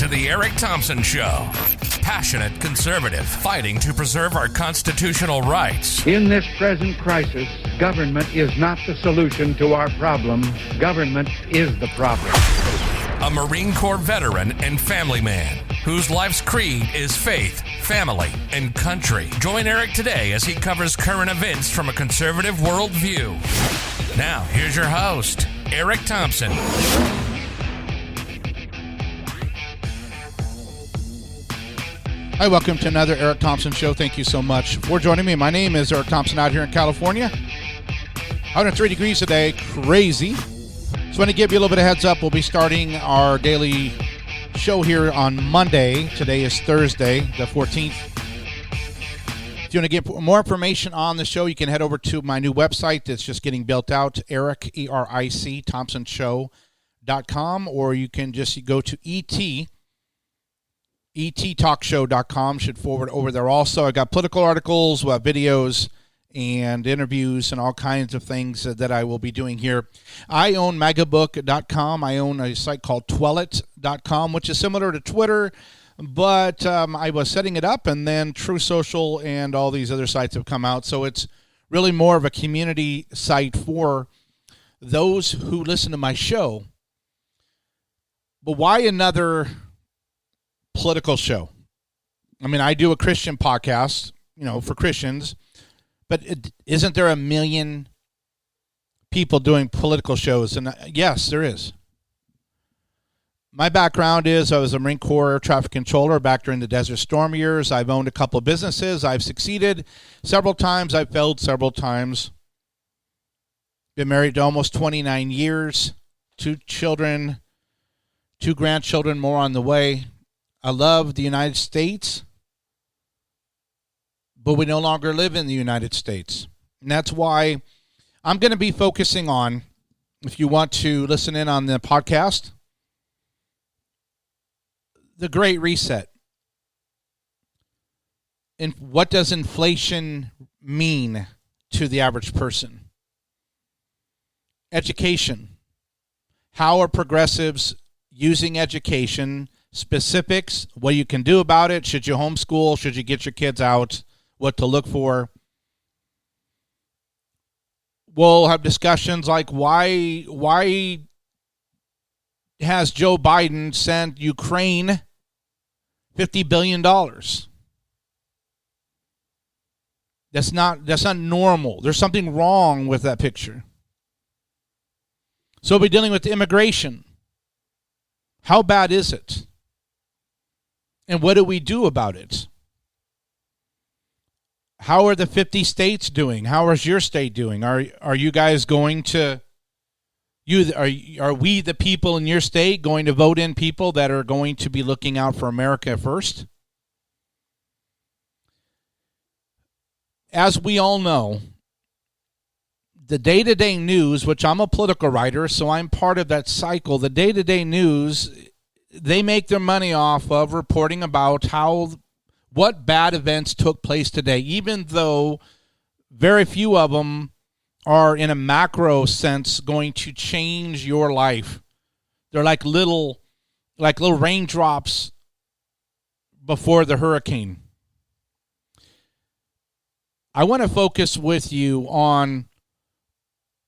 to the Eric Thompson Show. Passionate conservative fighting to preserve our constitutional rights. In this present crisis, government is not the solution to our problem. Government is the problem. A Marine Corps veteran and family man whose life's creed is faith, family, and country. Join Eric today as he covers current events from a conservative worldview. Now, here's your host, Eric Thompson. Hi, welcome to another Eric Thompson Show. Thank you so much for joining me. My name is Eric Thompson out here in California. 103 degrees today, crazy. Just want to give you a little bit of heads up. We'll be starting our daily show here on Monday. Today is Thursday, the 14th. If you want to get more information on the show, you can head over to my new website that's just getting built out, Eric, ERIC-thompsonshow.com, or you can just go to ETTalkshow.com. Should forward over there also. I got political articles, we'll have videos and interviews and all kinds of things that I will be doing here. I own magabook.com. I own a site called twellet.com, which is similar to Twitter, but I was setting it up, and then True Social and all these other sites have come out. So it's really more of a community site for those who listen to my show. But why another political show? I mean, I do a Christian podcast, for Christians, but isn't there a million people doing political shows? And yes, there is. My background is I was a Marine Corps air traffic controller back during the Desert Storm years. I've owned a couple of businesses. I've succeeded several times. I've failed several times. Been married to almost 29 years. 2 children, 2 grandchildren, more on the way. I love the United States, but we no longer live in the United States. And that's why I'm going to be focusing on, if you want to listen in on the podcast, the Great Reset. And what does inflation mean to the average person? Education. How are progressives using education? Specifics, what you can do about it. Should you homeschool? Should you get your kids out? What to look for? We'll have discussions like why has Joe Biden sent Ukraine $50 billion? That's not normal. There's something wrong with that picture. So we'll be dealing with immigration. How bad is it? And what do we do about it? How are the 50 states doing? How is your state doing? Are you guys going to are we the people in your state going to vote in people that are going to be looking out for America first? As we all know, the day-to-day news, which I'm a political writer, so I'm part of that cycle, the day-to-day news, they make their money off of reporting about what bad events took place today, even though very few of them are in a macro sense going to change your life. They're like little raindrops before the hurricane. I want to focus with you on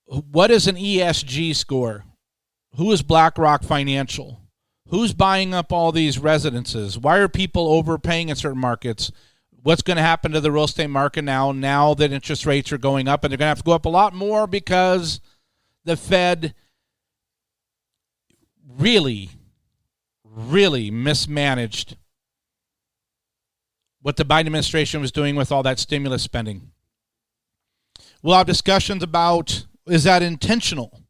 what is an ESG score? Who is BlackRock-Financial? Who's buying up all these residences? Why are people overpaying in certain markets? What's going to happen to the real estate market now that interest rates are going up? And they're going to have to go up a lot more because the Fed really, really mismanaged what the Biden administration was doing with all that stimulus spending. We'll have discussions about, is that intentional?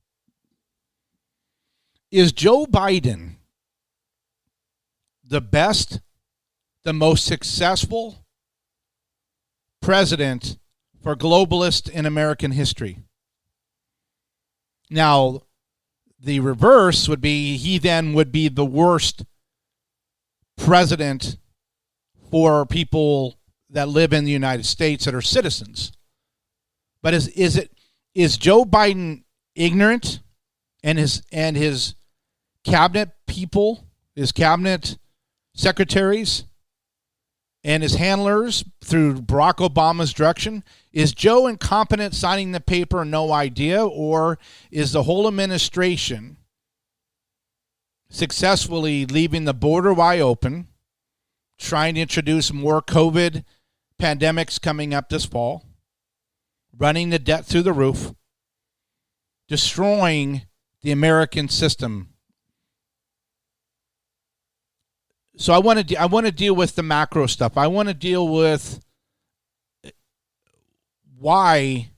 Is Joe Biden the best, the most successful president for globalists in American history? Now, the reverse would be he then would be the worst president for people that live in the United States that are citizens. But is Joe Biden ignorant, and his cabinet people, his cabinet secretaries and his handlers through Barack Obama's direction? Is Joe incompetent signing the paper, no idea, or is the whole administration successfully leaving the border wide open, trying to introduce more COVID pandemics coming up this fall, running the debt through the roof, destroying the American system? So I want to deal with the macro stuff. I want to deal with why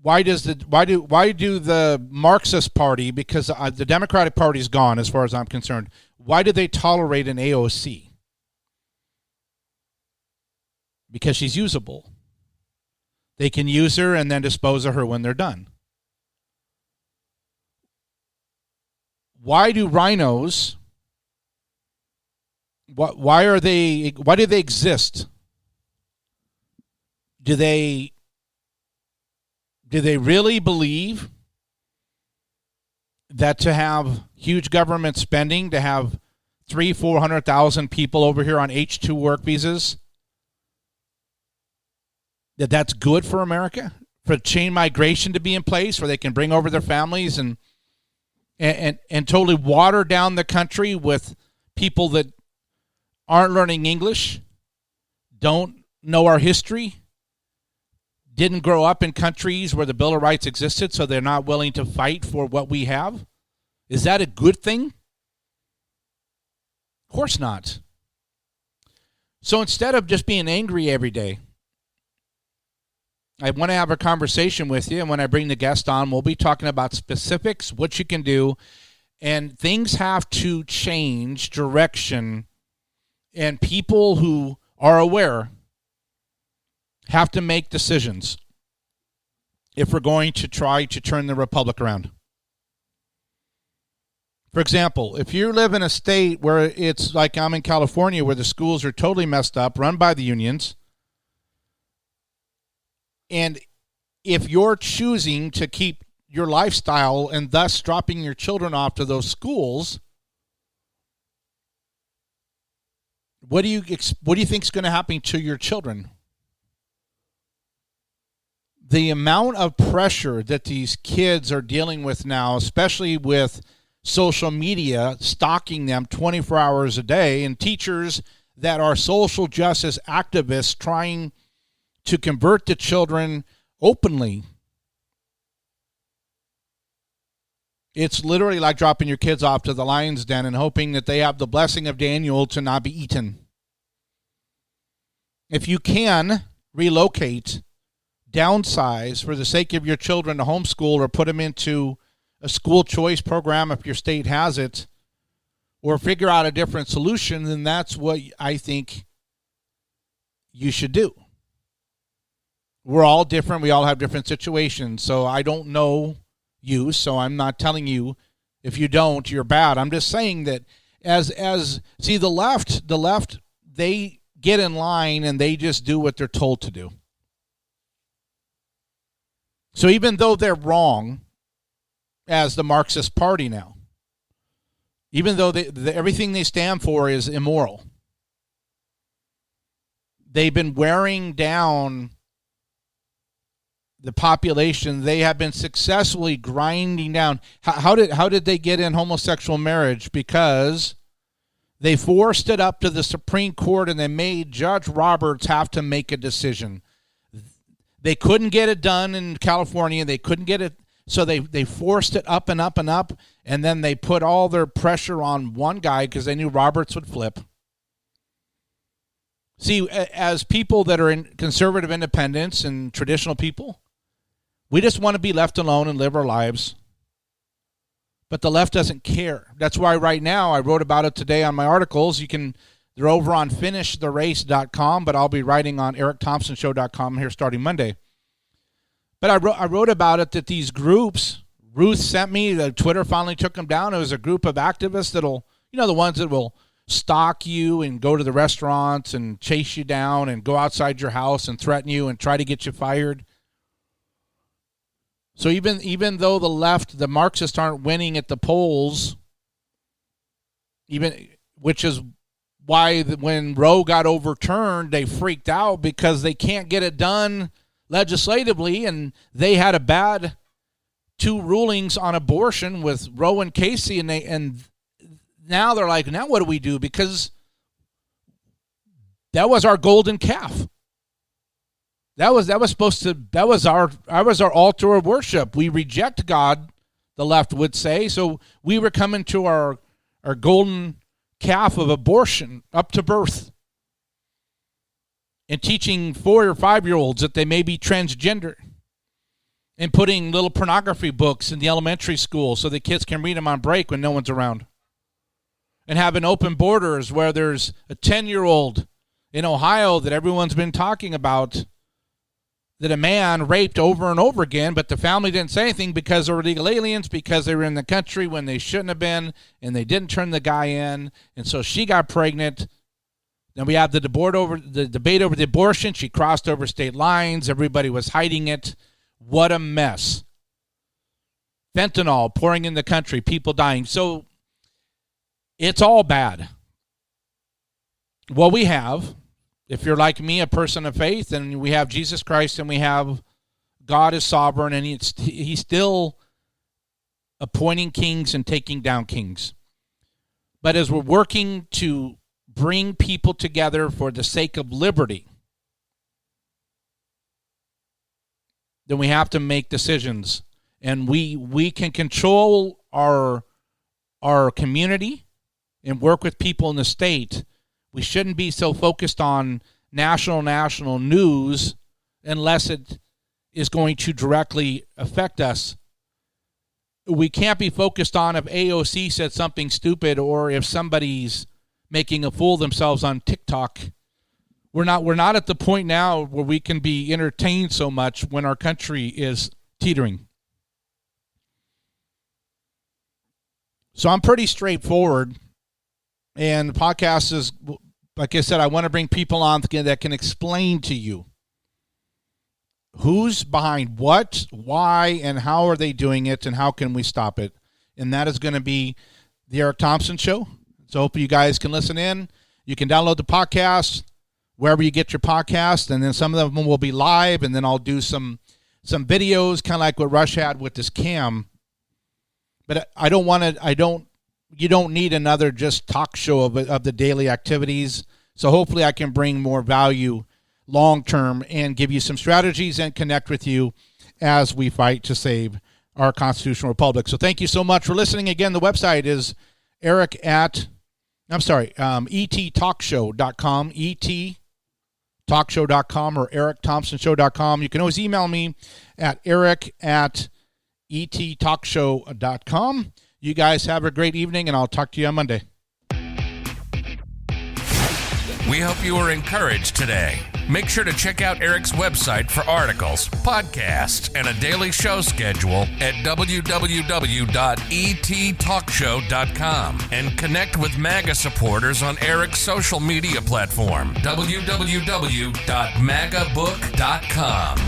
do the Marxist Party, because the Democratic Party is gone as far as I'm concerned, why do they tolerate an AOC? Because she's usable. They can use her and then dispose of her when they're done. Why do rhinos, why do they exist? Do they really believe that to have huge government spending, to have 400,000 people over here on H-2 work visas, that's good for America? For chain migration to be in place where they can bring over their families and totally water down the country with people that aren't learning English, don't know our history, didn't grow up in countries where the Bill of Rights existed, so they're not willing to fight for what we have? Is that a good thing? Of course not. So instead of just being angry every day, I want to have a conversation with you, and when I bring the guest on, we'll be talking about specifics, what you can do, and things have to change direction, and people who are aware have to make decisions if we're going to try to turn the republic around. For example, if you live in a state where it's like I'm in California, where the schools are totally messed up, run by the unions, and if you're choosing to keep your lifestyle and thus dropping your children off to those schools, what do you think is going to happen to your children? The amount of pressure that these kids are dealing with now, especially with social media stalking them 24 hours a day, and teachers that are social justice activists trying to convert the children openly. It's literally like dropping your kids off to the lion's den and hoping that they have the blessing of Daniel to not be eaten. If you can relocate, downsize for the sake of your children to homeschool, or put them into a school choice program if your state has it, or figure out a different solution, then that's what I think you should do. We're all different. We all have different situations. So I don't know you, so I'm not telling you if you don't, you're bad. I'm just saying that see, the left, they get in line and they just do what they're told to do. So even though they're wrong as the Marxist Party now, even though everything they stand for is immoral, they've been wearing down the population. They have been successfully grinding down. How did they get in homosexual marriage? Because they forced it up to the Supreme Court and they made Judge Roberts have to make a decision. They couldn't get it done in California. They couldn't get it, so they forced it up and up and up, and then they put all their pressure on one guy because they knew Roberts would flip. See, as people that are in conservative independents and traditional people, we just want to be left alone and live our lives. But the left doesn't care. That's why right now, I wrote about it today on my articles. They're over on finishtherace.com, but I'll be writing on eric-thompson-show.com here starting Monday. But I wrote about it that these groups, Ruth sent me, the Twitter finally took them down. It was a group of activists that'll, the ones that will stalk you and go to the restaurants and chase you down and go outside your house and threaten you and try to get you fired. So even though the left, the Marxists aren't winning at the polls, even which is why when Roe got overturned, they freaked out because they can't get it done legislatively, and they had a bad 2 rulings on abortion with Roe and Casey, and now they're like, now what do we do? Because that was our golden calf. That was our altar of worship. We reject God, the left would say, so we were coming to our golden calf of abortion up to birth, and teaching 4 or 5-year-olds that they may be transgender, and putting little pornography books in the elementary school so the kids can read them on break when no one's around, and having open borders where there's a 10-year-old in Ohio that everyone's been talking about that a man raped over and over again, but the family didn't say anything because they were illegal aliens, because they were in the country when they shouldn't have been, and they didn't turn the guy in, and so she got pregnant. Then we have the debate over the abortion. She crossed over state lines. Everybody was hiding it. What a mess. Fentanyl pouring in the country, people dying. So it's all bad. What we have, if you're like me, a person of faith, and we have Jesus Christ, and we have God is sovereign, and he's still appointing kings and taking down kings. But as we're working to bring people together for the sake of liberty, then we have to make decisions. And we can control our community and work with people in the state. We shouldn't be so focused on national news unless it is going to directly affect us. We can't be focused on if AOC said something stupid or if somebody's making a fool of themselves on TikTok. We're not at the point now where we can be entertained so much when our country is teetering. So I'm pretty straightforward. And the podcast is, like I said, I want to bring people on that can explain to you who's behind what, why, and how are they doing it, and how can we stop it. And that is going to be the Eric Thompson Show. So hope you guys can listen in. You can download the podcast wherever you get your podcast, and then some of them will be live, and then I'll do some videos, kind of like what Rush had with this cam. But you don't need another just talk show of the daily activities. So hopefully I can bring more value long-term and give you some strategies and connect with you as we fight to save our constitutional republic. So thank you so much for listening. Again, the website is ETTalkshow.com, ETTalkshow.com, or eric-thompson-show.com. You can always email me at eric@ETTalkshow.com. You guys have a great evening, and I'll talk to you on Monday. We hope you were encouraged today. Make sure to check out Eric's website for articles, podcasts, and a daily show schedule at www.ETTalkshow.com, and connect with MAGA supporters on Eric's social media platform, www.magabook.com.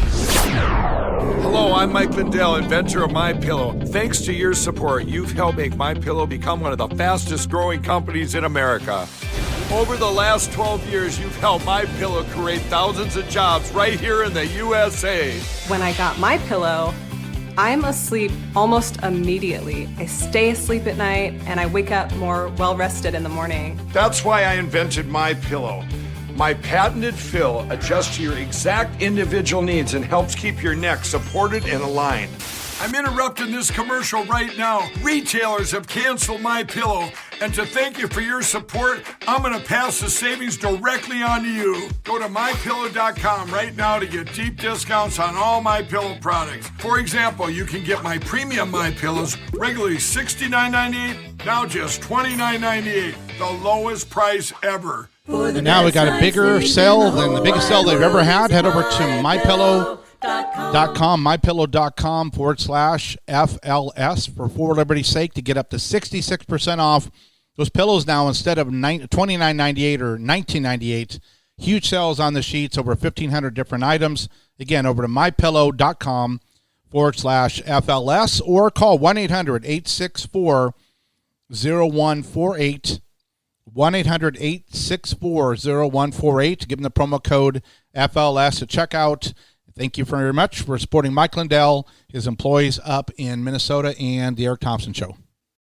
Hello, I'm Mike Lindell, inventor of MyPillow. Thanks to your support, you've helped make MyPillow become one of the fastest growing companies in America. Over the last 12 years, you've helped MyPillow create thousands of jobs right here in the USA. When I got MyPillow, I'm asleep almost immediately. I stay asleep at night, and I wake up more well-rested in the morning. That's why I invented MyPillow. My patented fill adjusts to your exact individual needs and helps keep your neck supported and aligned. I'm interrupting this commercial right now. Retailers have canceled MyPillow, and to thank you for your support, I'm going to pass the savings directly on to you. Go to MyPillow.com right now to get deep discounts on all MyPillow products. For example, you can get my premium MyPillows regularly $69.98, now just $29.98, the lowest price ever. And now we got a bigger sale than the biggest sale they've ever had. Head over to mypillow.com/FLS for Liberty's sake to get up to 66% off those pillows now instead of $29.98 or $19.98. Huge sales on the sheets, over 1,500 different items. Again, over to mypillow.com/FLS or call 1-800-864-0148. 1-800-864-0148. Give them the promo code FLS at checkout. Thank you very much for supporting Mike Lindell, his employees up in Minnesota, and the Eric Thompson Show.